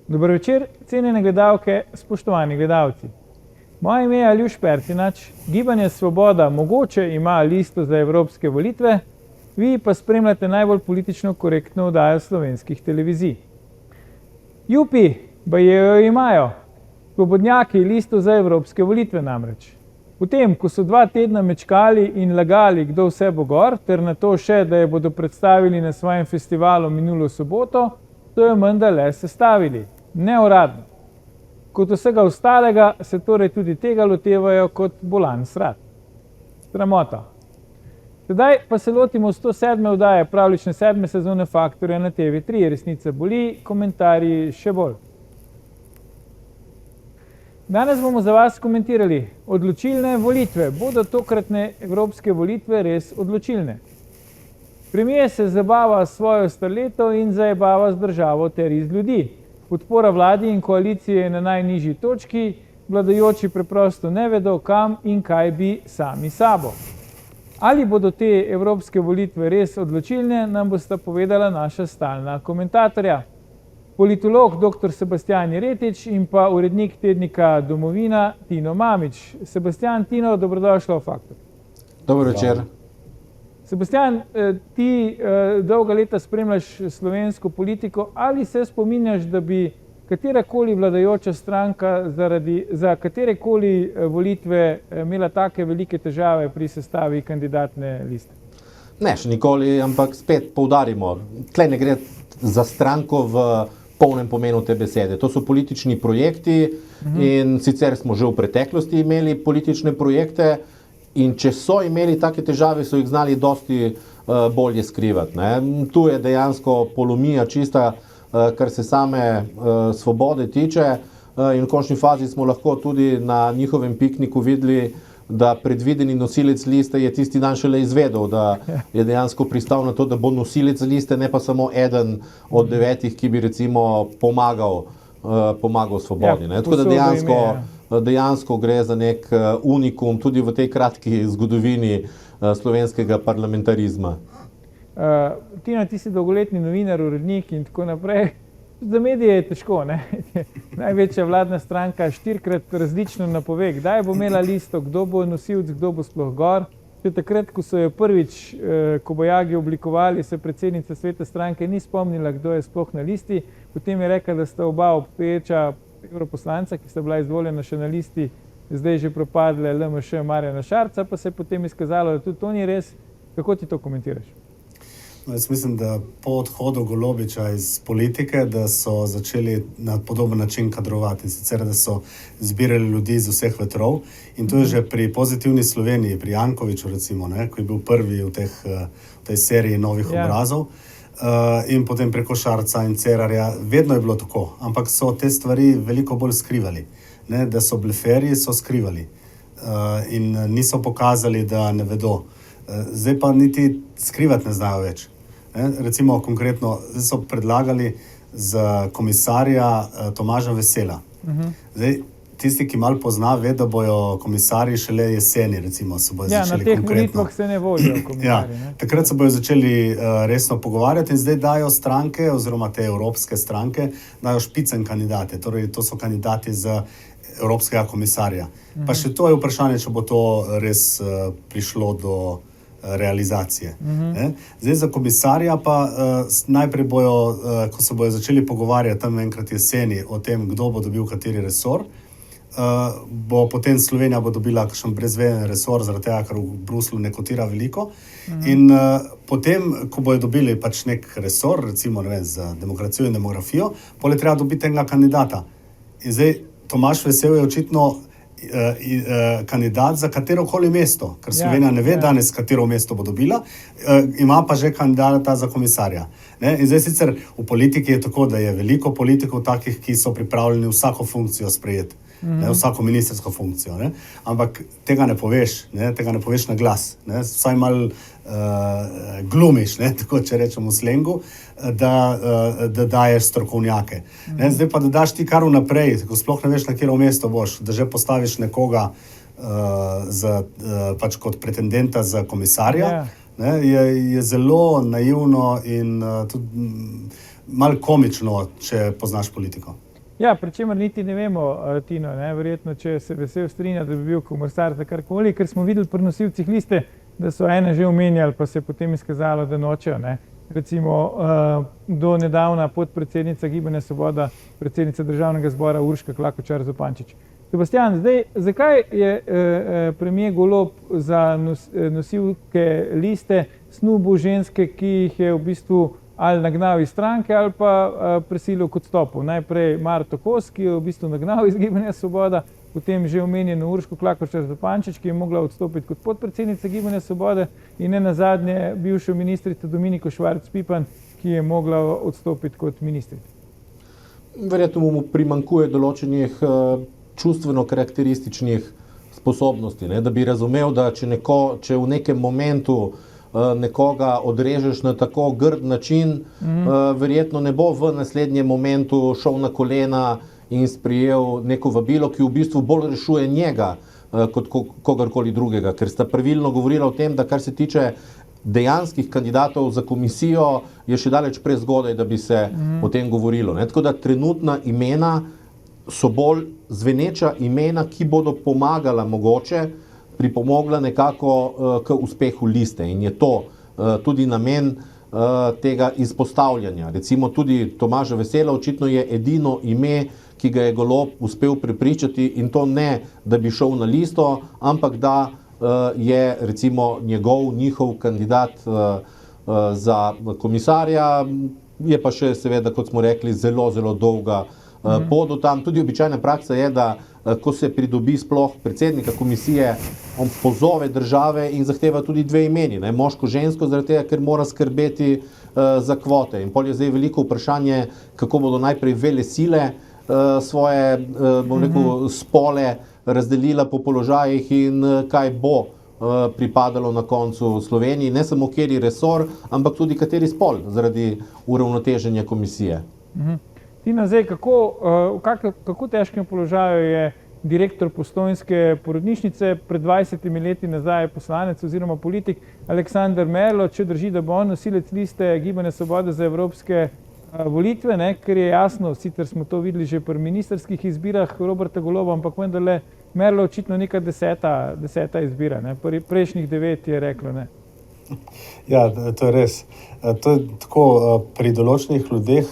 Dober večer, cenjene gledalke, spoštovani gledalci. Moje ime je Aljuš Pertinač, Gibanje Svoboda mogoče ima listo za evropske volitve, vi pa spremljate najbolj politično korektno oddajo slovenskih televizij. Jupi, baje jo imajo, svobodnjaki listo za evropske volitve namreč. Potem, ko so 2 tedna mečkali in lagali, kdo vse bo gor, ter na to še, da jo bodo predstavili na svojem festivalu minulo soboto, so jo menda le sestavili, neuradno. Kot vsega ostalega se torej tudi tega lotevajo kot bolan srat. Sramota. Sedaj pa se lotimo 107. oddaje pravlične 7. sezone Faktorja na TV3. Resnica boli, komentarji še bolj. Danes bomo za vas komentirali odločilne volitve. Bodo tokratne evropske volitve res odločilne? Premier se zabava s svojo starleto in zajebava z državo ter iz ljudi. Podpora vladi in koaliciji je na najnižji točki, vladajoči preprosto ne vedo, kam in kaj bi sami sabo. Ali bodo te evropske volitve res odločilne, nam bosta povedala naša stalna komentatorja. Politolog dr. Sebastijan Jeretič in pa urednik tednika Domovina Tino Mamić. Sebastijan, Tino, dobrodošla v Faktor. Dober večer. Sebastijan, ti dolga leta spremljaš slovensko politiko. Ali se spominjaš, da bi katerakoli vladajoča stranka za katerekoli volitve imela take velike težave pri sestavi kandidatne liste? Ne, še nikoli, ampak spet poudarimo. Tle ne gre za stranko v polnem pomenu te besede. To so politični projekti in sicer smo že v preteklosti imeli politične projekte, in če so imeli take težave, so jih znali dosti bolje skrivati. Tu je dejansko polomija čista, kar se same svobode tiče, in v končni fazi smo lahko tudi na njihovem pikniku videli, da predvideni nosilec liste je tisti dan šele izvedel, da je dejansko pristal na to, da bo nosilec liste, ne pa samo eden od 9, ki bi recimo pomagal svobodi. Tako da dejansko gre za nek unikum tudi v tej kratki zgodovini slovenskega parlamentarizma. Tina, ti si dolgoletni novinar, urednik in tako naprej. Za medije je težko, ne? Največja vladna stranka 4-krat različno napove, kdaj bo imela listo, kdo bo nosilc, kdo bo sploh gor. Takrat, ko so jo prvič kobajagi oblikovali, se predsednica sveta stranke ni spomnila, kdo je sploh na listi. Potem je rekla, da sta oba obstoječa evroposlanca, ki sta bila izvoljena še na listi, zdaj že propadle LMŠ Marjana Šarca, pa se je potem izkazalo, da tudi to ni res. Kako ti to komentiraš? Jaz mislim, da po odhodu Golobiča iz politike, da so začeli na podoben način kadrovati. Sicer, da so zbirali ljudi iz vseh vetrov. In to je že pri Pozitivni Sloveniji, pri Jankoviću recimo, ko je bil prvi v tej seriji novih obrazov. In potem preko Šarca in Cerarja. Vedno je bilo tako, ampak so te stvari veliko bolj skrivali. Da so bleferji, so skrivali. In niso pokazali, da ne vedo. Zdaj pa niti skrivati ne znajo več. Recimo konkretno, zdaj so predlagali za komisarja Tomaža Vesela. Zdaj, tisti, ki malo pozna, ve, da bojo komisarji šele jeseni, recimo, se bojo začeli konkretno. Na teh volitvah se ne volijo komisarji. Takrat se bojo začeli resno pogovarjati in zdaj dajo stranke, oziroma te evropske stranke, dajo špicen kandidate. Torej, to so kandidati za evropskega komisarja. Pa še to je vprašanje, če bo to res prišlo do realizacije. Zdaj za komisarja pa najprej bojo, ko se bojo začeli pogovarjati tam enkrat jeseni o tem, kdo bo dobil kateri resor, bo potem Slovenija bo dobila kakšen brezveden resor, zaradi tega, ker v Bruslu ne kotira veliko. In potem, ko bojo dobili pač nek resor, recimo za demokracijo in demografijo, potem treba dobiti enega kandidata. In zdaj Tomaž Vesel je očitno kandidat za katerokoli mesto, ker Slovenija ne ve danes, katero mesto bo dobila, ima pa že kandidata za komisarja. In zdaj sicer v politiki je tako, da je veliko politikov takih, ki so pripravljeni vsako funkcijo sprejeti, vsako ministrsko funkcijo. Ampak tega ne poveš na glas. Vsaj malo glumiš, tako če rečemo v slengu, da daješ strokovnjake. Zdaj pa, da daš ti kar vnaprej, ko sploh ne veš, na katero mesto boš, da že postaviš nekoga pač kot pretendenta za komisarja, je zelo naivno in tudi malo komično, če poznaš politiko. Ja, pri čemer niti ne vemo, Tino, ne? Verjetno, če se Vesel strinja, da bi bil Komersar za karkoli, ker smo videli pri nosilcih liste, da so ene že omenjali, pa se je potem izkazalo, da nočejo. Ne? Recimo do nedavna podpredsednica Gibanja Svoboda, predsednica Državnega zbora Urška Klakočar Zupančič. Sebastian, zdaj, zakaj je premier Golob za nosilke liste snubil ženske, ki jih je v bistvu ali nagnal iz stranke ali pa prisilil k odstopu? Najprej Marto Kos, ki je v bistvu nagnal iz Gibanja Svoboda, potem že omenjeno Urško Klakočar Zupančič, ki je mogla odstopiti kot podpredsednica Gibanja Svobode, in ne nazadnje bivšo ministrico Dominiko Švarc Pipan, ki je mogla odstopiti kot ministrica. Verjetno mu primanjkuje določenih čustveno-karakterističnih sposobnosti, ne? Da bi razumel, da če v nekem momentu nekoga odrežeš na tako grd način, verjetno ne bo v naslednjem momentu šel na kolena in sprejel neko vabilo, ki v bistvu bolj rešuje njega kot kogarkoli drugega, ker sta pravilno govorila o tem, da kar se tiče dejanskih kandidatov za komisijo, je še daleč prezgodaj, da bi se o tem govorilo. Ne? Tako da trenutna imena so bolj zveneča imena, ki bodo pomagala mogoče, pripomogla nekako k uspehu liste, in je to tudi namen tega izpostavljanja. Recimo tudi Tomaža Vesela očitno je edino ime, ki ga je Golob uspel prepričati, in to ne, da bi šel na listo, ampak da je recimo njihov kandidat za komisarja, je pa še seveda, kot smo rekli, zelo, zelo dolga pot do tam. Tudi običajna praksa je, da ko se pridobi sploh predsednika komisije, on pozove države in zahteva tudi dve imeni, ne? Moško, žensko, zaradi tega, ker mora skrbeti za kvote. In pol je zdaj veliko vprašanje, kako bodo najprej vele sile svoje, bom rekel, spole razdelila po položajih in kaj bo pripadalo na koncu Sloveniji, ne samo kateri resor, ampak tudi kateri spol zaradi uravnoteženja komisije. Tina, zdaj, kako težkem položaju je direktor Postojnske porodnišnice, pred 20 leti nazaj poslanec oziroma politik Aleksander Merlo, če drži, da bo on nosilec liste Gibanja Svobode za evropske volitve, ne, ker je jasno, sicer smo to videli že pri ministrskih izbirah Roberta Goloba, ampak vendarle Merlo očitno neka deseta izbira, ne, prejšnjih 9 je reklo, ne. Ja, to je res. To je tako, pri določenih ljudeh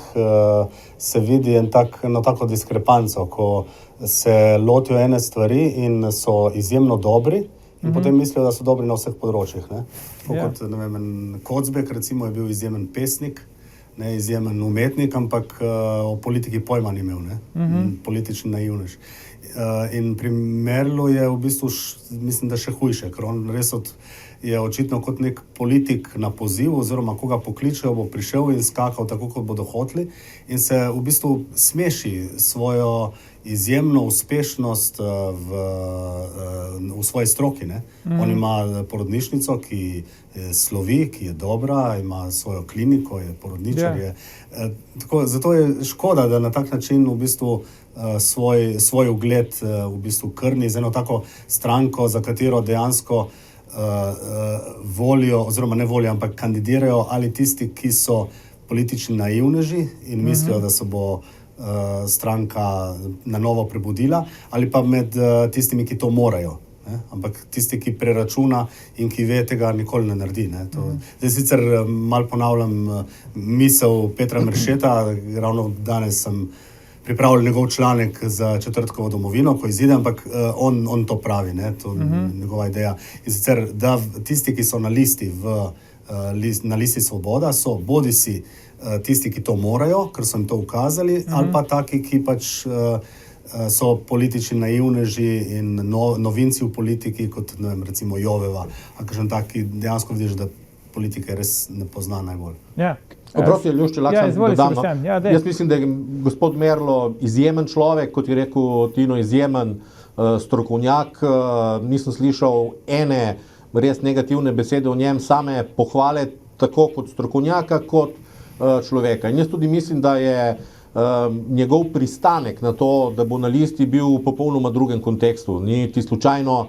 se vidi eno tako diskrepanco, ko se lotijo ene stvari in so izjemno dobri, in potem mislijo, da so dobri na vseh področjih. Tako kot, ne vem, Kocbek recimo je bil izjemen pesnik, ne izjemen umetnik, ampak o politiki pojma ni imel, politični naivnež. In pri Merlu je v bistvu, mislim, da še hujše, ker on res je očitno kot nek politik na poziv, oziroma koga pokličejo, bo prišel in skakal tako, kot bodo hoteli, in se v bistvu smeši svojo izjemno uspešnost v svoji stroki. On ima porodnišnico, ki slovi, ki je dobra, ima svojo kliniko, je porodničar. Zato je škoda, da na tak način v bistvu svoj ugled v bistvu krni z eno tako stranko, za katero dejansko volijo, oziroma ne volijo, ampak kandidirajo ali tisti, ki so politični naivneži in mislijo, da se bo stranka na novo prebudila, ali pa med tistimi, ki to morajo. Ampak tisti, ki preračuna in ki ve, tega nikoli ne naredi. Zdaj sicer malo ponavljam misel Petra Mršeta, ravno danes sem pripravil njegov članek za Četrtkovo domovino, ko izide, ampak on to pravi, to je njegova ideja. In sicer, da tisti, ki so na listi na listi Svoboda, so bodisi tisti, ki to morajo, ker so jim to ukazali, ali pa taki, ki pač so politični naivneži in novinci v politiki, kot ne vem, recimo Joveva, ali kakšen taki, dejansko vidiš, da politike res ne pozna najbolj. Ja. Oprosti, Aljoš, če lahko dodam. Jaz mislim, da je gospod Merlo izjemen človek, kot je rekel Tino, izjemen strokovnjak. Nisem slišal ene res negativne besede o njem, same pohvale, tako kot strokovnjaka, kot človeka. In jaz tudi mislim, da je njegov pristanek na to, da bo na listi, bil v popolnoma drugem kontekstu. Niti slučajno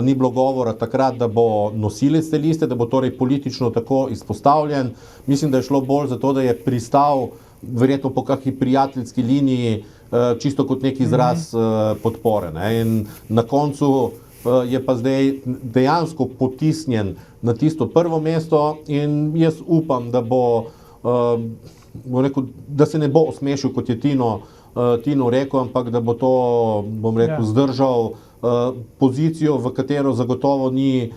ni bilo govora takrat, da bo nosilec te liste, da bo torej politično tako izpostavljen. Mislim, da je šlo bolj za to, da je pristal verjetno po kakšni prijateljski liniji čisto kot nek izraz podpore. Ne? In na koncu je pa zdaj dejansko potisnjen na tisto prvo mesto in jaz upam, da da se ne bo osmešil, kot je Tino rekel, ampak da bo to, zdržal pozicijo, v katero zagotovo ni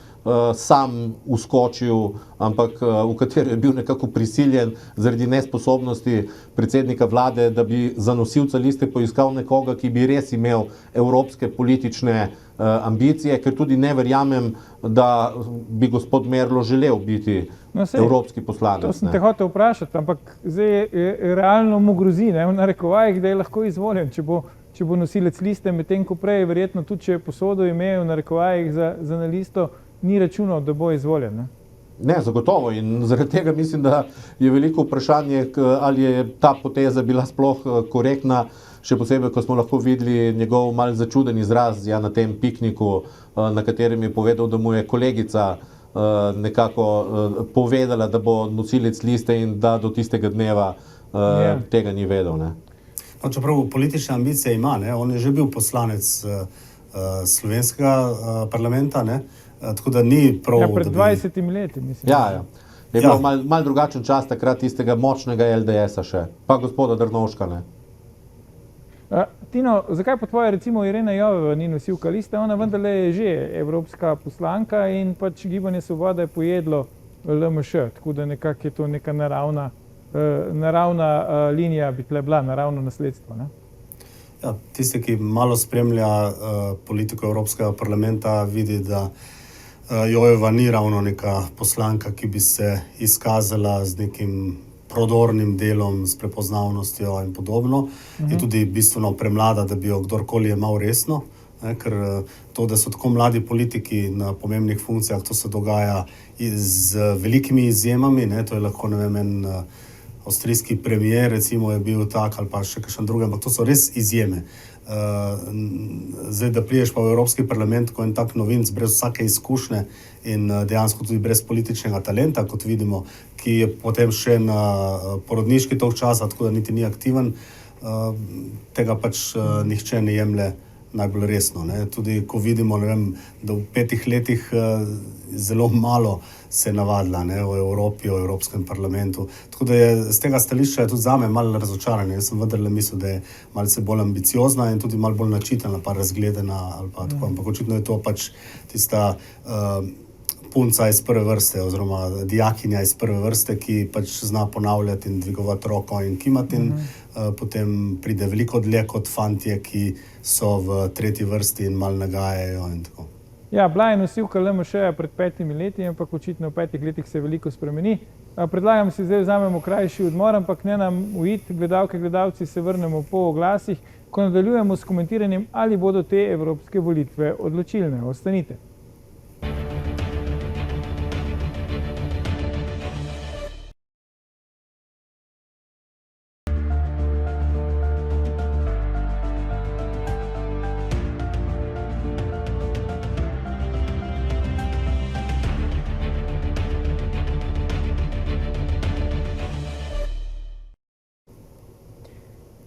sam uskočil, ampak v katero je bil nekako prisiljen zaradi nesposobnosti predsednika vlade, da bi za nosilca liste poiskal nekoga, ki bi res imel evropske politične ambicije, ker tudi ne verjamem, da bi gospod Merlo želel biti evropski poslanec. To sem te hotel vprašati, ampak zdaj realno mu grozi, v narekovajih, da je lahko izvoljen, če bo nosilec liste, medtem ko prej, verjetno tudi, če je posodil ime v narekovajih za na listo, ni računal, da bo izvoljen. Ne, zagotovo. In zaradi tega mislim, da je veliko vprašanje, ali je ta poteza bila sploh korektna, še posebej, ko smo lahko videli njegov mal začuden izraz na tem pikniku, na katerem je povedal, da mu je kolegica nekako povedala, da bo nosilec liste in da do tistega dneva tega ni vedel. Ne. No, čeprav politične ambicije ima, on je že bil poslanec slovenskega parlamenta, tako da ni prav... Ja, pred 20 leti, mislim. Ja. Je bil mal drugačen čas takrat tistega močnega LDS-a še, pa gospoda Drnovška, ne. Tino, zakaj po tvoje recimo Irena Joveva ni nosilka liste? Ona vendarle je že evropska poslanka in pač Gibanje Svoboda je pojedlo LMŠ, tako da nekako je to neka naravna linija bi tle bila, naravno nasledstvo, ne? Ja, tisti, ki malo spremlja politiko Evropskega parlamenta, vidi, da Joveva ni ravno neka poslanka, ki bi se izkazala z nekim prodornim delom, s prepoznavnostjo in podobno. Je tudi bistveno premlada, da bi jo kdorkoli jemal resno, ker to, da so tako mladi politiki na pomembnih funkcijah, to se dogaja z velikimi izjemami, to je lahko, en avstrijski premier, recimo, je bil tak, ali pa še kakšen drugi, ampak to so res izjeme. Zdaj, da priješ pa v Evropski parlament, ko je tak novinc brez vsake izkušnje in dejansko tudi brez političnega talenta, kot vidimo, ki je potem še na porodniški dolg časa, tako da niti ni aktiven, tega pač nihče ne jemlje najbolj resno. Tudi ko vidimo, da v 5 letih zelo malo se je navadila o Evropi, o Evropskem parlamentu. Tako da je z tega stališča tudi zame malo razočaranje. Jaz sem vendarle mislil, da je malce bolj ambiciozna in tudi malo bolj načitana, pa razgledana ali pa tako. Ampak očitno je to pač tista punca iz prve vrste oziroma dijakinja iz prve vrste, ki pač zna ponavljati in dvigovati roko in kimati in potem pride veliko dlje kot fantje, ki so v tretji vrsti in malo nagajajo in tako. Ja, bila je nosilka LMŠ-ja pred 5 leti, ampak očitno v 5 letih se veliko spremeni. Predlagam si zdaj vzamemo krajši odmor, ampak ne nam uiti, gledalci se vrnemo po oglasih, ko nadaljujemo s komentiranjem, ali bodo te evropske volitve odločilne. Ostanite.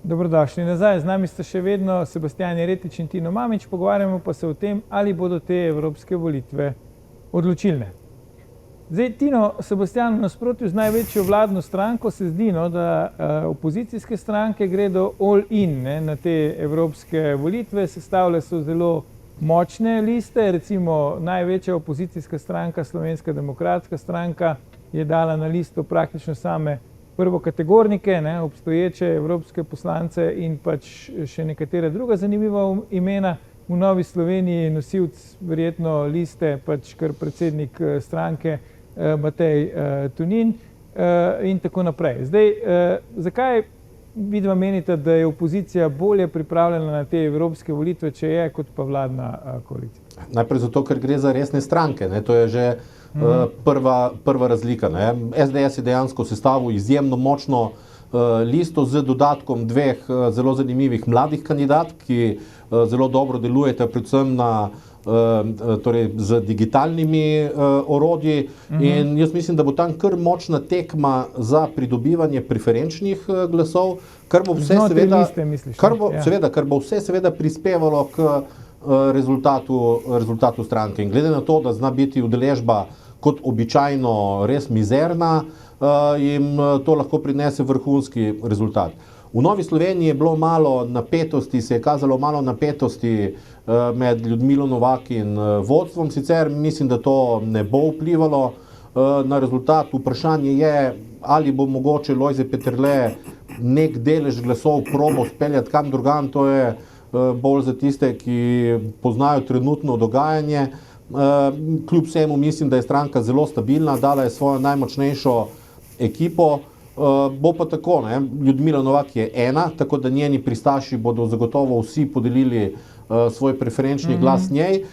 Dobrodošli nazaj, z nami sta še vedno Sebastijan Jeretič in Tino Mamić, pogovarjamo pa se o tem, ali bodo te evropske volitve odločilne. Zdaj, Tino, Sebastijan, v nasprotju z največjo vladno stranko se zdi, da opozicijske stranke gredo all in na te evropske volitve, sestavile so zelo močne liste, recimo največja opozicijska stranka, Slovenska demokratska stranka, je dala na listo praktično same prvokategornike, obstoječe evropske poslance in pač še nekatera druga zanimiva imena. V Novi Sloveniji je nosilc verjetno liste pač kar predsednik stranke Matej Tonin in tako naprej. Zdaj, zakaj vidva menite, da je opozicija bolje pripravljena na te evropske volitve, če je, kot pa vladna koalicija? Najprej zato, ker gre za resne stranke, to je že prva razlika. SDS je dejansko sestavil izjemno močno listo z dodatkom 2 zelo zanimivih mladih kandidatk, ki zelo dobro delujete predvsem na torej z digitalnimi orodji in jaz mislim, da bo tam kar močna tekma za pridobivanje preferenčnih glasov, kar bo vse Znotraj seveda, liste, misliš, kar ne? bo, Ja. seveda, kar bo vse seveda prispevalo k rezultatu stranke. In glede na to, da zna biti udeležba kot običajno res mizerna, jim to lahko prinese vrhunski rezultat. V Novi Sloveniji je bilo malo napetosti, se je kazalo malo napetosti med Ljudmilo Novak in vodstvom. Sicer mislim, da to ne bo vplivalo na rezultat. Vprašanje je, ali bo mogoče Lojze Peterle nek delež glasov probal speljati kam drugam. To je bolj za tiste, ki poznajo trenutno dogajanje. Kljub vsemu mislim, da je stranka zelo stabilna, dala je svojo najmočnejšo ekipo. Bo pa tako, ne? Ljudmila Novak je ena, tako da njeni pristaši bodo zagotovo vsi podelili svoj preferenčni glas njej.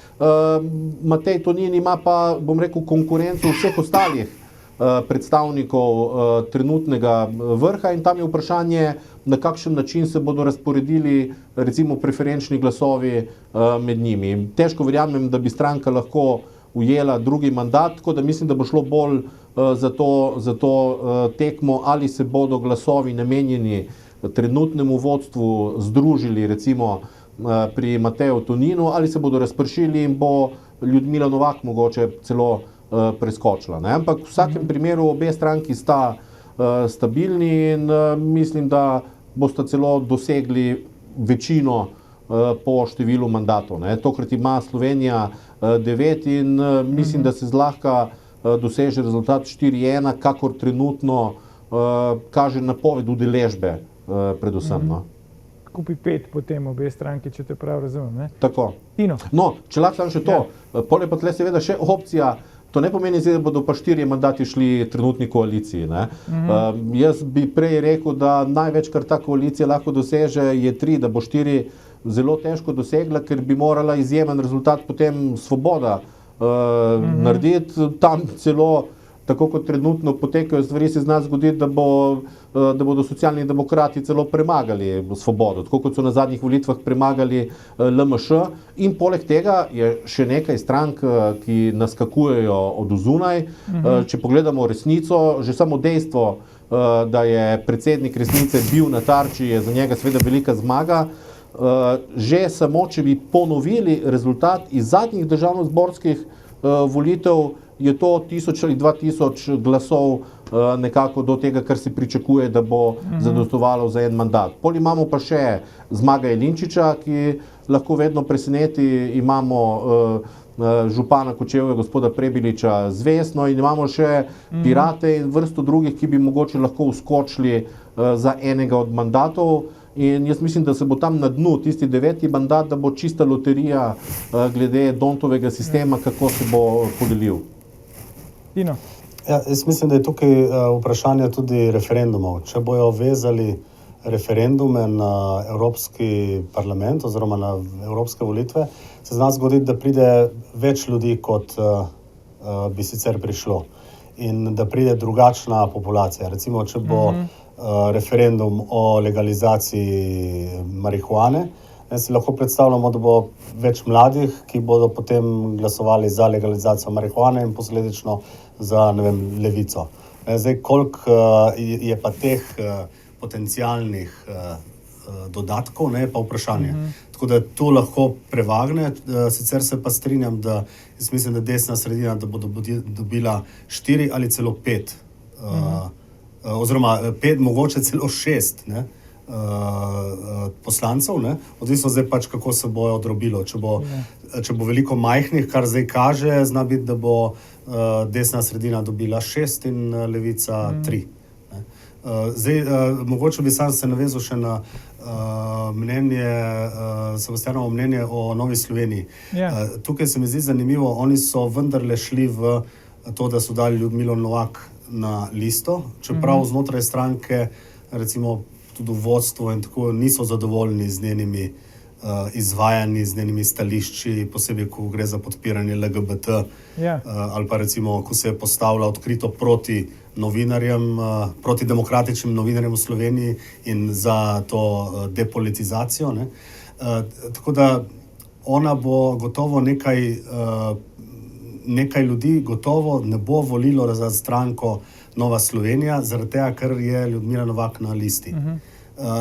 Matej Tonin ima pa, bom rekel, konkurenco vseh ostalih predstavnikov trenutnega vrha in tam je vprašanje, na kakšen način se bodo razporedili recimo preferenčni glasovi med njimi. Težko verjamem, da bi stranka lahko ujela drugi mandat, tako da mislim, da bo šlo bolj za to tekmo, ali se bodo glasovi namenjeni trenutnemu vodstvu združili recimo pri Mateju Toninu, ali se bodo razpršili in bo Ljudmila Novak mogoče celo preskočila. Ne? Ampak v vsakem primeru obe stranki sta stabilni in mislim, da bosta celo dosegli večino po številu mandatov. Ne? Tokrat ima Slovenija 9 in mislim, da se zlahka doseže rezultat 4:1, kakor trenutno kaže napoved udeležbe predvsem. No? Skupaj 5 potem obe stranki, če te prav razumem. Ne? Tako. Tino. No, če lahko še to, pol je pa tle seveda še opcija, to ne pomeni, da bodo pa 4 mandati šli trenutni koaliciji. Ne? Jaz bi prej rekel, da največ, kar ta koalicija lahko doseže, je 3, da bo 4 zelo težko dosegla, ker bi morala izjemen rezultat potem Svoboda narediti. Tam celo, tako kot trenutno potekajo stvari, se zna zgoditi, da bodo socialni demokrati celo premagali Svobodo, tako kot so na zadnjih volitvah premagali LMŠ. In poleg tega je še nekaj strank, ki naskakujejo od zunaj. Če pogledamo resnico, že samo dejstvo, da je predsednik resnice bil na Tarči, je za njega seveda velika zmaga. Že samo, če bi ponovili rezultat iz zadnjih državnozborskih volitev, je to 1000 ali 2000 glasov nekako do tega, kar se pričakuje, da bo zadostovalo za en mandat. Pol imamo pa še Zmaga Jelinčiča, ki lahko vedno preseneti, imamo župana Kočevja, gospoda Prebiliča Zvezno in imamo še Pirate in vrsto drugih, ki bi mogoče lahko vskočili za enega od mandatov. In jaz mislim, da se bo tam na dnu tisti 9. mandat, da bo čista loterija glede Dontovega sistema, kako se bo podelil. Tino. Ja, jaz mislim, da je tukaj vprašanje tudi referendumov. Če bojo vezali referendume na Evropski parlament oziroma na evropske volitve, se zna zgoditi, da pride več ljudi, kot bi sicer prišlo. In da pride drugačna populacija. Recimo, če bo referendum o legalizaciji marihuane, si lahko predstavljamo, da bo več mladih, ki bodo potem glasovali za legalizacijo marihuane in posledično za, ne vem, levico. Zdaj, koliko je pa teh potencialnih dodatkov, ne, pa vprašanje. Tako da to lahko prevagne, sicer se pa strinjam, da jaz mislim, da desna sredina, da bo dobila 4 ali celo 5, oziroma 5, mogoče celo 6, ne, poslancev, ne, odvisno zdaj pač, kako se bojo odrobilo. Če bo veliko majhnih, kar zdaj kaže, zna biti, da bo desna sredina dobila 6 in levica 3. Zdaj, mogoče bi sam se navezal še na Sebastianovo mnenje o Novi Sloveniji. Tukaj se mi zdi zanimivo, oni so vendarle šli v to, da so dali Ljudmilo Novak na listo, čeprav znotraj stranke, recimo tudi vodstvo in tako, niso zadovoljni z njenimi izvajanji, z njenimi stališči, posebej, ko gre za podpiranje LGBT, ali pa recimo, ko se je postavila odkrito proti novinarjem, proti demokratičnim novinarjem v Sloveniji in za to depolitizacijo. Ne. Tako da ona bo gotovo nekaj ljudi gotovo ne bo volilo za stranko Nova Slovenija, zaradi tega, ker je Ljudmila Novak na listi.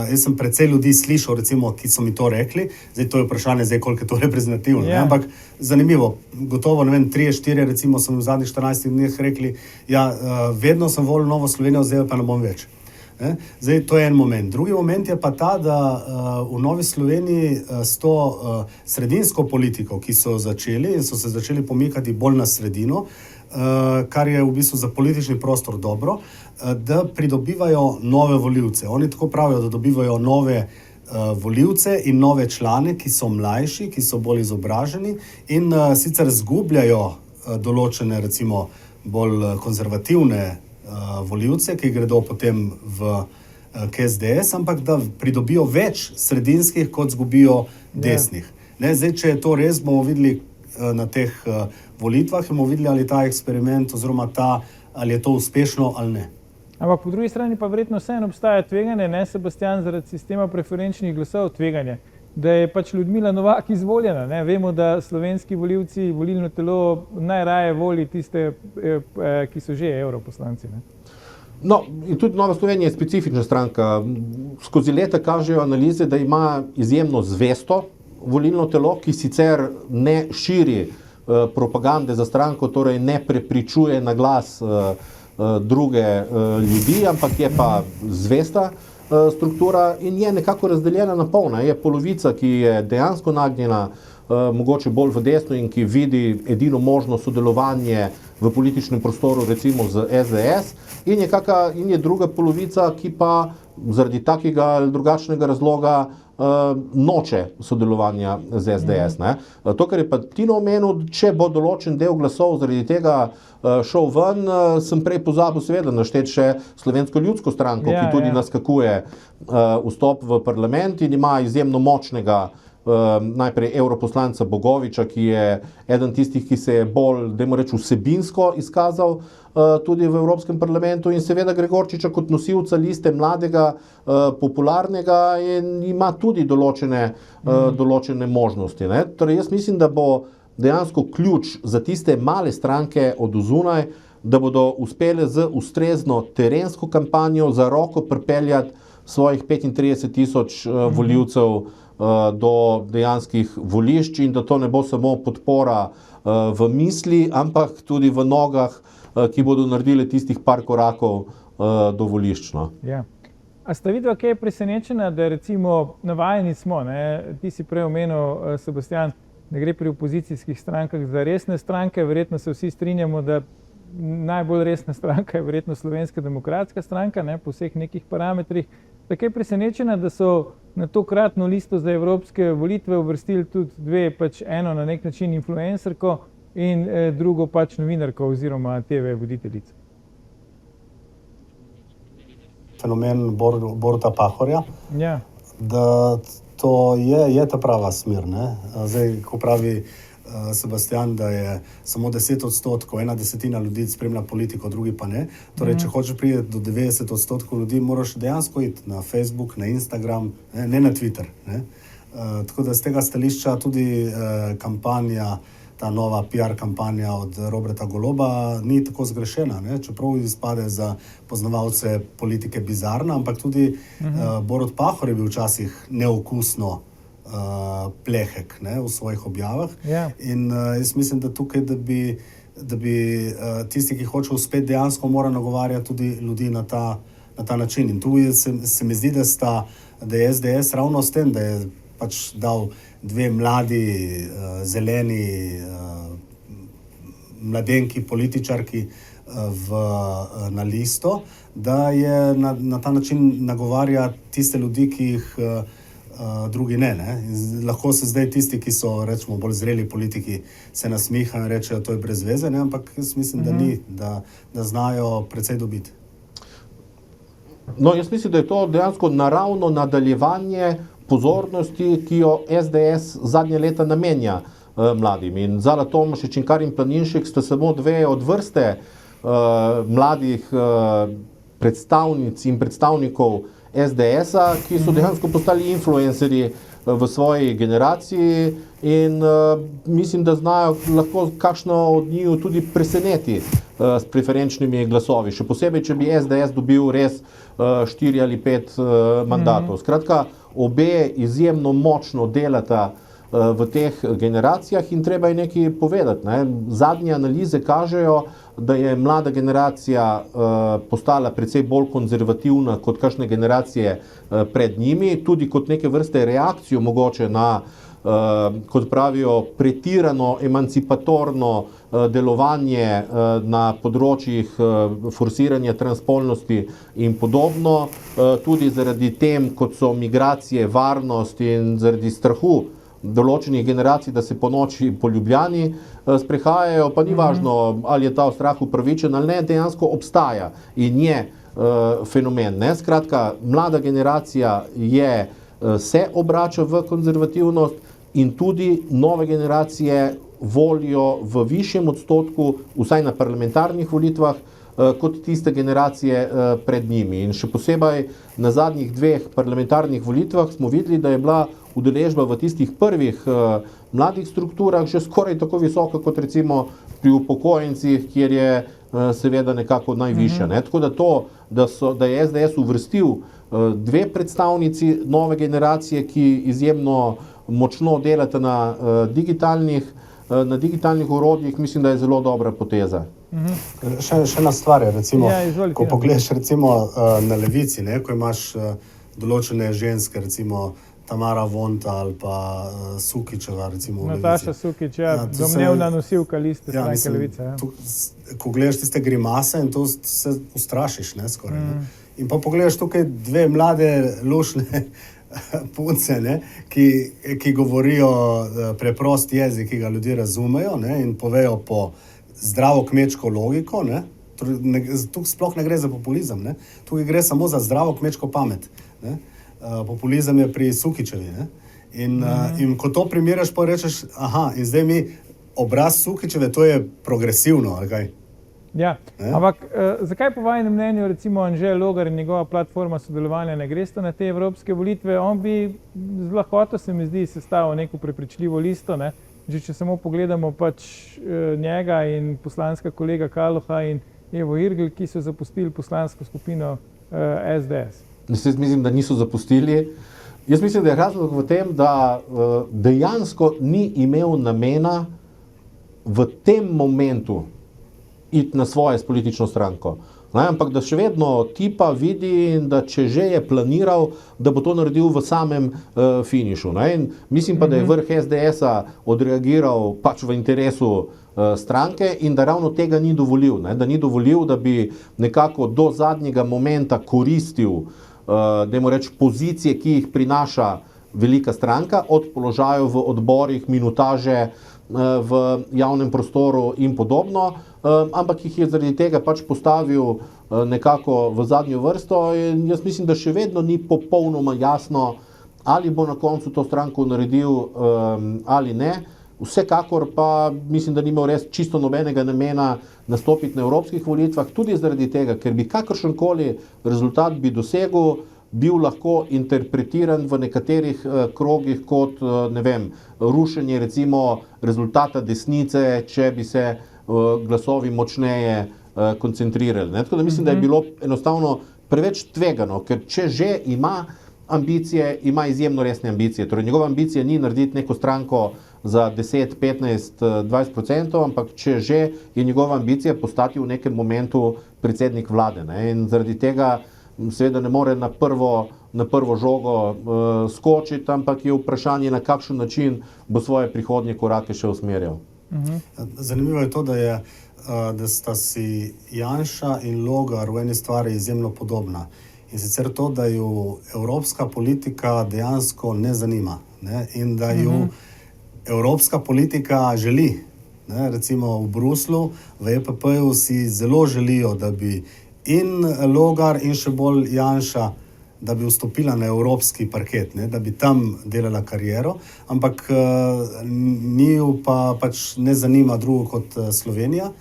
Jaz sem precej ljudi slišal, recimo, ki so mi to rekli, zdaj to je vprašanje, koliko je to reprezentativno, Ja. ampak zanimivo, gotovo, ne vem, 3-4 recimo so mi v zadnjih 14 dneh rekli, vedno sem volil Novo Slovenijo, zdaj pa ne bom več. Zdaj, to je en moment. Drugi moment je pa ta, da v Novi Sloveniji s to sredinsko politiko, ki so začeli in so se začeli pomikati bolj na sredino, kar je v bistvu za politični prostor dobro, da pridobivajo nove volivce. Oni tako pravijo, da dobivajo nove volivce in nove člane, ki so mlajši, ki so bolj izobraženi in sicer zgubljajo določene, recimo, bolj konzervativne volivce, ki gredo potem v SDS, ampak da pridobijo več sredinskih, kot zgubijo desnih. Zdaj, če je to res, bomo videli na teh volitvah in bomo videli, ali ta eksperiment oziroma ali je to uspešno ali ne. Ampak po drugi strani pa verjetno vseeno obstaja tveganje, ne, Sebastian, zaradi sistema preferenčnih glasov tveganje, da je pač Ljudmila Novak izvoljena. Ne? Vemo, da slovenski volivci, volilno telo najraje voli tiste, ki so že europoslanci. Ne? No, in tudi Nova Slovenija je specifična stranka. Skozi leta kažejo analize, da ima izjemno zvesto volilno telo, ki sicer ne širi propagande za stranko, torej ne prepričuje na glas druge ljudi, ampak je pa zvesta struktura in je nekako razdeljena na pol. Je polovica, ki je dejansko nagnjena mogoče bolj v desno in ki vidi edino možno sodelovanje v političnem prostoru, recimo z SDS, in je druga polovica, ki pa zaradi takega ali drugačnega razloga noče sodelovanja z SDS. Ne? To, kar je pa Tino omenil, če bo določen del glasov zaradi tega šel ven, sem prej pozabil seveda našteti še Slovensko ljudsko stranko, ki tudi naskakuje vstop v parlament in ima izjemno močnega najprej europoslanca Bogoviča, ki je eden tistih, ki se je bolj, dajmo reči, vsebinsko izkazal tudi v Evropskem parlamentu, in seveda Gregorčiča kot nosilca liste mladega, popularnega, in ima tudi določene možnosti. Ne? Torej, jaz mislim, da bo dejansko ključ za tiste male stranke od zunaj, da bodo uspele z ustrezno terensko kampanjo za roko pripeljati svojih 35,000 volivcev do dejanskih volišč in da to ne bo samo podpora v misli, ampak tudi v nogah, ki bodo naredili tistih par korakov do volišč. Ja. A sta vidva kaj presenečena, da recimo navajeni smo, ne? Ti si prej omenil, Sebastian, da gre pri opozicijskih strankah za resne stranke, verjetno se vsi strinjamo, da najbolj resna stranka je verjetno Slovenska demokratska stranka, ne, po vseh nekih parametrih. Tako je presenečena, da so na tokratno listo za evropske volitve uvrstili tudi dve, pač eno na nek način influencerko in drugo pač novinarko oziroma TV voditeljico. Fenomen Boruta Pahorja, Ja. da to je ta prava smer. Ne? Zdaj, ko pravi Sebastian, da je samo 10%, 1/10 ljudi spremlja politiko, drugi pa ne. Torej, če hočeš priti do 90% ljudi, moraš dejansko iti na Facebook, na Instagram, ne na Twitter. Ne? Tako da z tega stališča tudi kampanja, ta nova PR kampanja od Roberta Goloba ni tako zgrešena, ne? Čeprav izpade za poznavalce politike bizarna, ampak tudi Borut Pahor je bil včasih neokusno plehek, ne, v svojih objavah. Ja. In jaz mislim, da tukaj, da bi tisti, ki hoče uspeti, dejansko mora nagovarjati tudi ljudi na ta način. In tu se mi zdi, da je SDS ravno s tem, da je pač dal dve mladi, zeleni mladenki, političarki na listo, da je na ta način nagovarja tiste ljudi, ki jih drugi ne. Lahko se zdaj tisti, ki so, rečemo, bolj zreli politiki, se nasmihajo in rečejo, to je brez veze, ne? Ampak jaz mislim, da ni, da znajo precej dobiti. No, jaz mislim, da je to dejansko naravno nadaljevanje pozornosti, ki jo SDS zadnje leta namenja mladim. In Zala Tomašič in Karin Planinšek sta samo dve od vrste mladih predstavnic in predstavnikov SDS-a, ki so dejansko postali influencerji v svoji generaciji in mislim, da znajo lahko kakšno od njiju tudi preseneti s preferenčnimi glasovi. Še posebej, če bi SDS dobil res 4 ali 5 mandatov. Skratka, obe izjemno močno delata v teh generacijah in treba je nekaj povedati. Ne. Zadnje analize kažejo, da je mlada generacija postala precej bolj konzervativna kot kakšne generacije pred njimi, tudi kot neke vrste reakcijo mogoče na, kot pravijo, pretirano emancipatorno delovanje na področjih forsiranja transspolnosti in podobno, tudi zaradi tem, kot so migracije, varnost in zaradi strahu določenih generacij, da se po noči po Ljubljani sprehajajo, pa ni važno, ali je ta strah upravičen ali ne, dejansko obstaja in je fenomen. Ne? Skratka, mlada generacija se obrača v konzervativnost in tudi nove generacije volijo v višjem odstotku, vsaj na parlamentarnih volitvah, kot tiste generacije pred njimi. In še posebej na zadnjih 2 parlamentarnih volitvah smo videli, da je bila udeležba v tistih prvih mladih strukturah že skoraj tako visoka kot recimo pri upokojencih, kjer je seveda nekako najvišja. Ne? Tako da to, da je SDS uvrstil 2 predstavnici nove generacije, ki izjemno močno delata na digitalnih orodjih, mislim, da je zelo dobra poteza. Še ena stvar je, recimo, izvolite, ko pogledaš recimo na levici, ne, ko imaš določene ženske, recimo Tamara Vonta ali pa Sukičeva, recimo v levici. Nataša Sukič, domnevna nosilka liste stranke Levice. Ko gledaš tiste grimase in to se ustrašiš, ne, skoraj. Ne. In pa pogledaš tukaj 2 mlade, lušne punce, ne, ki govorijo preprost jezik, ki ga ljudje razumejo, ne, in povejo po zdravo kmečko logiko, ne. Tu sploh ne gre za populizem, ne. Tukaj gre samo za zdravo kmečko pamet, ne. Populizem je pri Sukičevi, ne. In ko to primeraš, pa rečeš, in zdaj mi obraz Sukičeve, to je progresivno, ali kaj? Ja, ampak zakaj po vašem mnenju recimo Anže Logar in njegova platforma sodelovanja ne gresta na te evropske volitve? On bi z lahkoto, se mi zdi, sestavil neko prepričljivo listo, ne? Že če samo pogledamo pač njega in poslanska kolega Kaloha in Evo Irgl, ki so zapustili poslansko skupino SDS. Jaz mislim, da niso zapustili. Jaz mislim, da je razlog v tem, da dejansko ni imel namena v tem momentu iti na svoje s politično stranko. Ne, ampak da še vedno tipa vidi, da če že je planiral, da bo to naredil v samem finišu. Ne. In mislim pa, da je vrh SDS-a odreagiral pač v interesu stranke in da ravno tega ni dovolil. Ne. Da ni dovolil, da bi nekako do zadnjega momenta koristil dajmo reči, pozicije, ki jih prinaša velika stranka, od položajev v odborih, minutaže v javnem prostoru in podobno, ampak jih je zaradi tega pač postavil nekako v zadnjo vrsto in jaz mislim, da še vedno ni popolnoma jasno, ali bo na koncu to stranko naredil ali ne. Vsekakor pa mislim, da ni imel res čisto nobenega namena nastopiti na evropskih volitvah, tudi zaradi tega, ker bi kakršenkoli rezultat bi dosegel, bil lahko interpretiran v nekaterih krogih kot, ne vem, rušenje recimo rezultata desnice, če bi se glasovi močneje koncentrirali. Ne? Tako da mislim, da je bilo enostavno preveč tvegano, ker če že ima ambicije, ima izjemno resne ambicije. Torej njegova ambicija ni narediti neko stranko za 10, 15, 20%, ampak če že je njegova ambicija postati v nekem momentu predsednik vlade. Ne? In zaradi tega seveda ne more na prvo žogo skočiti, ampak je vprašanje, na kakšen način bo svoje prihodnje korake še usmerjal. Zanimivo je to, da sta si Janša in Logar v eni stvari izjemno podobna. In sicer to, da ju evropska politika dejansko ne zanima, ne? In da ju evropska politika želi. Ne? Recimo v Bruslu, v EPP-ju si zelo želijo, da bi in Logar in še bolj Janša, da bi vstopila na evropski parket, ne? Da bi tam delala kariero, ampak njiju pa pač ne zanima drugo kot Slovenija.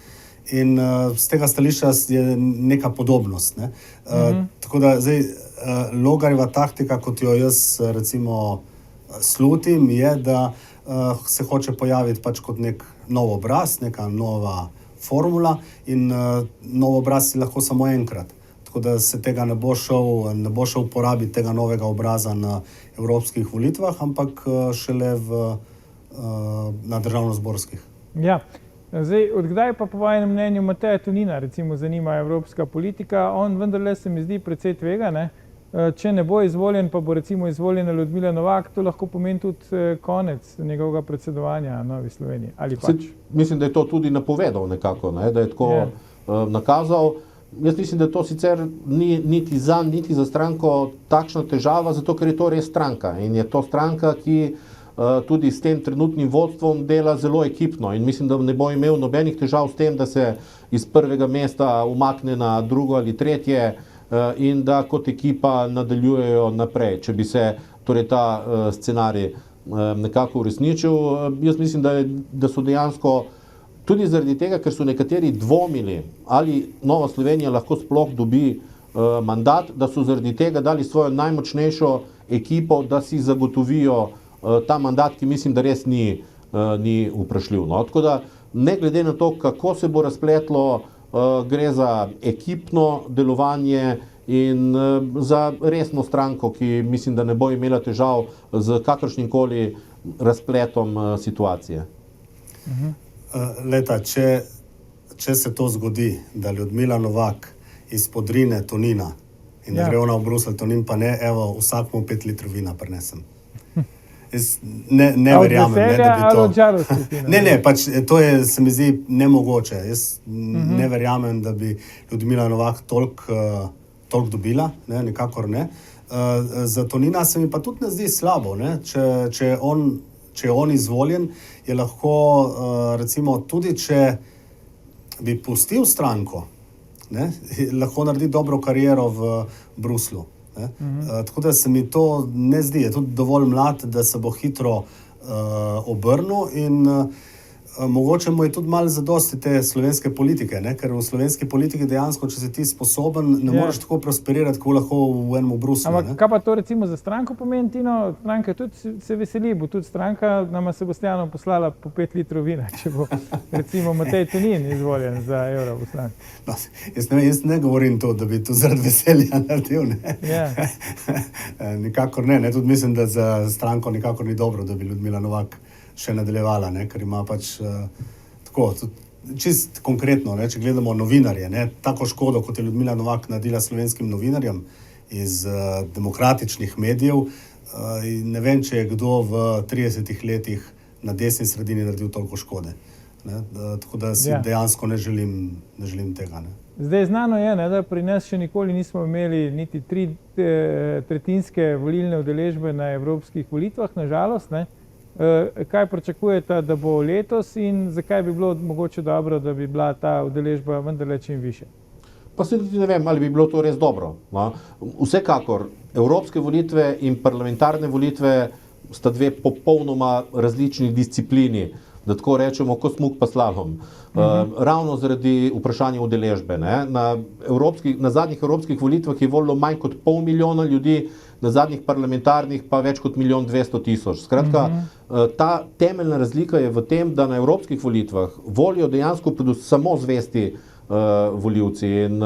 In z tega stališča je neka podobnost. Ne? Tako da zdaj Logarjeva taktika, kot jo jaz recimo slutim, je, da se hoče pojaviti pač kot nek nov obraz, neka nova formula in nov obraz si lahko samo enkrat. Tako da se tega ne bo šel uporabiti tega novega obraza na evropskih volitvah, ampak šele na državnozborskih. Ja. Zdaj, odkdaj pa po vašem mnenju Mateja Tonina recimo zanima evropska politika? On vendarle se mi zdi precej tvega, ne? Če ne bo izvoljen, pa bo recimo izvoljena Ljudmila Novak, to lahko pomeni tudi konec njegovega predsedovanja Novi Sloveniji. Ali pač? Mislim, da je to tudi napovedal nekako, ne? Da je tako nakazal. Jaz mislim, da to sicer ni niti za, niti za stranko takšna težava, zato ker je to res stranka. In je to stranka, ki tudi s tem trenutnim vodstvom dela zelo ekipno. In mislim, da ne bo imel nobenih težav s tem, da se iz prvega mesta umakne na drugo ali tretje in da kot ekipa nadaljujejo naprej. Če bi se torej ta scenarij nekako uresničil, jaz mislim, da so dejansko tudi zaradi tega, ker so nekateri dvomili, ali Nova Slovenija lahko sploh dobi mandat, da so zaradi tega dali svojo najmočnejšo ekipo, da si zagotovijo ta mandat, ki mislim, da res ni vprašljiv. No? Tako da, ne glede na to, kako se bo razpletlo, gre za ekipno delovanje in za resno stranko, ki mislim, da ne bo imela težav z kakršnimkoli razpletom situacije. Leta, če se to zgodi, da Ljudmila Novak izpodrine Tonina in da gre ona v Bruselj, Tonin pa ne, evo, vsak mu 5 litrov vina prinesem. Jaz ne verjamem, da bi to... Ne, pač to je, se mi zdi, nemogoče. Jaz ne verjamem, da bi Ljudmila Novak toliko dobila, ne, nikakor ne. Za Tonina se mi pa tudi ne zdi slabo, ne. Če je on izvoljen, je lahko, recimo, tudi če bi pustil stranko, ne, lahko naredi dobro kariero v Bruslu. Tako da se mi to ne zdi, je tudi dovolj mlad, da se bo hitro obrnil in mogoče mu je tudi malo zadosti te slovenske politike, ne? Ker v slovenski politiki dejansko, če si ti sposoben, ne moreš tako prosperirati, kot lahko v enem Bruslu. Ampak kaj pa to recimo za stranko pomeni, Tino? Stranka tudi se veseli, bo tudi stranka nama Sebastianom poslala po 5 litrov vina, če bo recimo Matej Tonin izvoljen za europoslanca. No, jaz ne govorim to, da bi to zaradi veselja naredil, ne. Nikakor ne. Tudi mislim, da za stranko nikakor ni dobro, da bi Ljudmila Novak še nadaljevala, ne, ker ima pač tako, čist konkretno, ne, če gledamo novinarje, ne, tako škodo, kot je Ljudmila Novak naredila slovenskim novinarjem iz demokratičnih medijev, ne vem, če je kdo v 30 letih na desni sredini naredil toliko škode. Ne, tako da si dejansko ne želim tega. Ne. Zdaj znano je, ne, da pri nas še nikoli nismo imeli niti 3/3 volilne udeležbe na evropskih volitvah, nažalost, ne. Kaj pričakujete, da bo letos in zakaj bi bilo mogoče dobro, da bi bila ta udeležba vendarle čim više? Pa se tudi ne vem, ali bi bilo to res dobro. No? Vsekakor, evropske volitve in parlamentarne volitve sta dve popolnoma različni disciplini, da tako rečemo, kot smuk pa slalom. Ravno zaradi vprašanja udeležbe. Ne? Na zadnjih evropskih volitvah je volilo manj kot 500 000 ljudi, na zadnjih parlamentarnih pa več kot 1,200,000. Skratka, ta temeljna razlika je v tem, da na evropskih volitvah volijo dejansko samo zvesti volivci in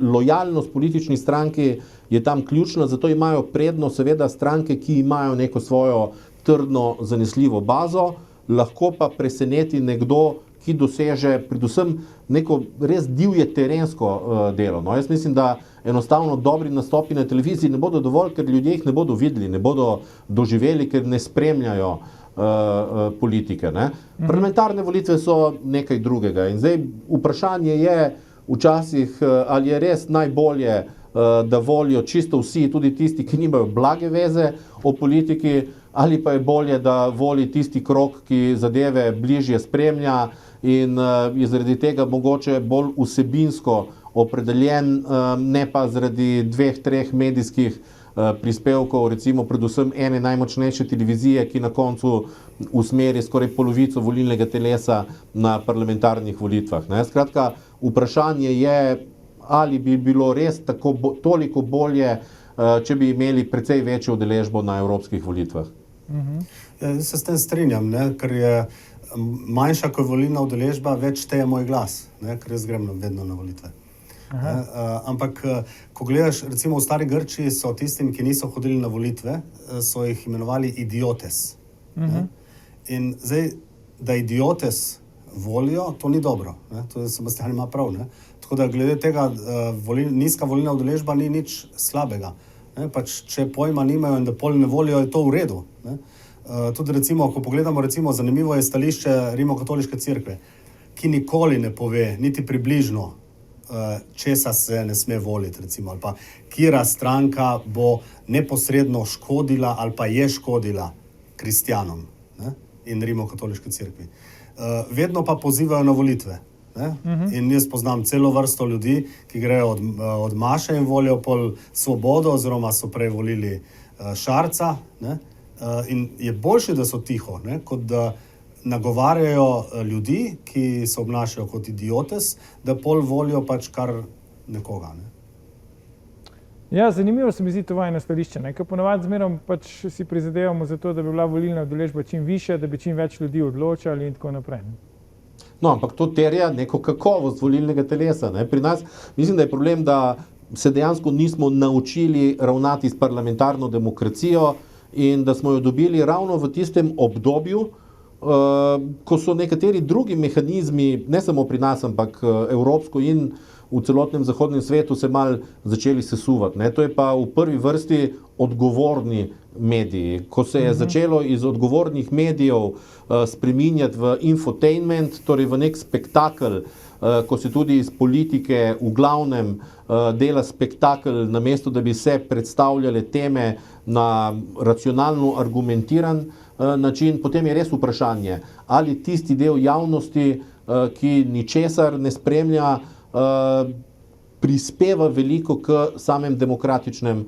lojalnost politični stranki je tam ključna, zato imajo prednost seveda stranke, ki imajo neko svojo trdno zanesljivo bazo, lahko pa preseneti nekdo, ki doseže predvsem neko res divje terensko delo. No, jaz mislim, da enostavno dobri nastopi na televiziji ne bodo dovolj, ker ljudje jih ne bodo videli, ne bodo doživeli, ker ne spremljajo politike. Ne. Parlamentarne volitve so nekaj drugega in zdaj vprašanje je včasih, ali je res najbolje, da volijo čisto vsi, tudi tisti, ki nimajo blage veze o politiki, ali pa je bolje, da voli tisti krog, ki zadeve bližje spremlja in je zaradi tega mogoče bolj vsebinsko opredeljen, ne pa zaradi 2-3 medijskih prispevkov, recimo predvsem ene najmočnejše televizije, ki na koncu usmeri skoraj polovico volilnega telesa na parlamentarnih volitvah. Ne? Skratka, vprašanje je, ali bi bilo res toliko bolje, če bi imeli precej večjo udeležbo na evropskih volitvah. Jaz se s tem strinjam, ne, ker je manjša kot volilna udeležba, več šteje moj glas, ne, ker jaz grem vedno na volitve. Ampak, ko gledaš, recimo v stari Grčiji so tistim, ki niso hodili na volitve, so jih imenovali idiotes. In zdaj, da idiotes volijo, to ni dobro. Ne? To je Sebastian ima prav. Ne? Tako da glede tega nizka volilna udeležba ni nič slabega. Ne? Pač, če pojma nimajo in da pol ne volijo, je to v redu. Ne? Tudi recimo, ko pogledamo, recimo, zanimivo je stališče Rimokatoliške cerkve, ki nikoli ne pove, niti približno, česa se ne sme voliti, recimo, ali pa katera stranka bo neposredno škodila ali pa je škodila kristjanom, ne? In Rimokatoliški cerkvi. Vedno pa pozivajo na volitve. Ne? In jaz poznam celo vrsto ljudi, ki grejo od Maše in volijo pol Svobodo, oziroma so prej volili Šarca, ne? In je boljše, da so tiho, ne? Kot da nagovarjajo ljudi, ki se obnašajo kot idiotes, da pol volijo pač kar nekoga. Ne? Ja, zanimivo se mi zdi to vajno stališče, ne? Ker ponavadi zmerom pač si prizadevamo za to, da bi bila volilna udeležba čim višja, da bi čim več ljudi odločali in tako naprej. Ne? No, ampak to terja neko kakovost volilnega telesa. Ne? Pri nas mislim, da je problem, da se dejansko nismo naučili ravnati s parlamentarno demokracijo in da smo jo dobili ravno v tistem obdobju, ko so nekateri drugi mehanizmi, ne samo pri nas, ampak evropsko in v celotnem zahodnem svetu se mal začeli sesuvati. Ne? To je pa v prvi vrsti odgovorni mediji. Ko se je začelo iz odgovornih medijev spreminjati v infotainment, torej v nek spektakel, ko se tudi iz politike v glavnem dela spektakel, namesto da bi se predstavljale teme na racionalno argumentiran način, potem je res vprašanje, ali tisti del javnosti, ki ničesar ne spremlja, prispeva veliko k samem demokratičnem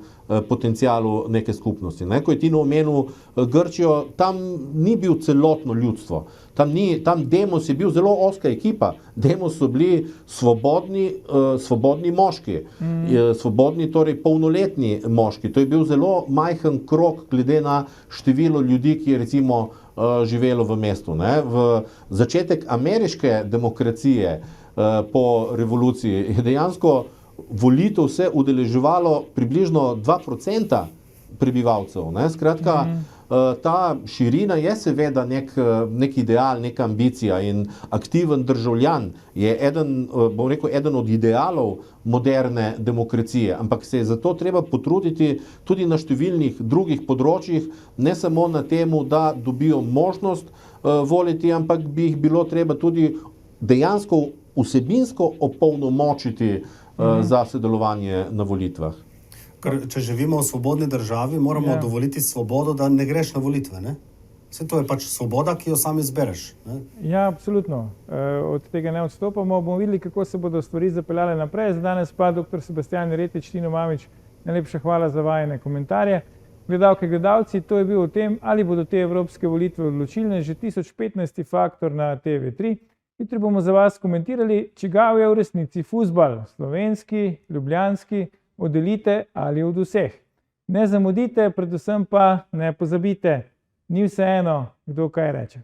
potencialu neke skupnosti. Ne? Ko je Tino omenil Grčijo, tam ni bil celotno ljudstvo. Tam Demos je bil zelo ozka ekipa. Demos so bili svobodni moški, svobodni, torej polnoletni moški. To je bil zelo majhen krog glede na število ljudi, ki je recimo živelo v mestu. Ne? V začetek ameriške demokracije po revoluciji je dejansko volitev se udeleževalo približno 2% prebivalcev. Ne? Skratka, ta širina je seveda nek ideal, neka ambicija in aktiven državljan je eden od idealov moderne demokracije, ampak se je zato treba potruditi tudi na številnih drugih področjih, ne samo na temu, da dobijo možnost voliti, ampak bi jih bilo treba tudi dejansko vsebinsko opolnomočiti za sodelovanje na volitvah. Ker, če živimo v svobodni državi, moramo dovoliti svobodo, da ne greš na volitve. Ne? Vse to je pač svoboda, ki jo sam izbereš. Ne? Ja, absolutno. Od tega ne odstopamo. Bomo videli, kako se bodo stvari zapeljale naprej. Za danes pa dr. Sebastian Jeretič, Tino Mamić, najlepša hvala za vajine komentarje. Gledalke, gledalci, to je bil o tem, ali bodo te evropske volitve odločilne, že 1015. faktor na TV3. Jutri bomo za vas komentirali, čigav je v resnici fuzbal, slovenski, ljubljanski, od elite ali od vseh. Ne zamudite, predvsem pa ne pozabite, ni vseeno, kdo kaj reče.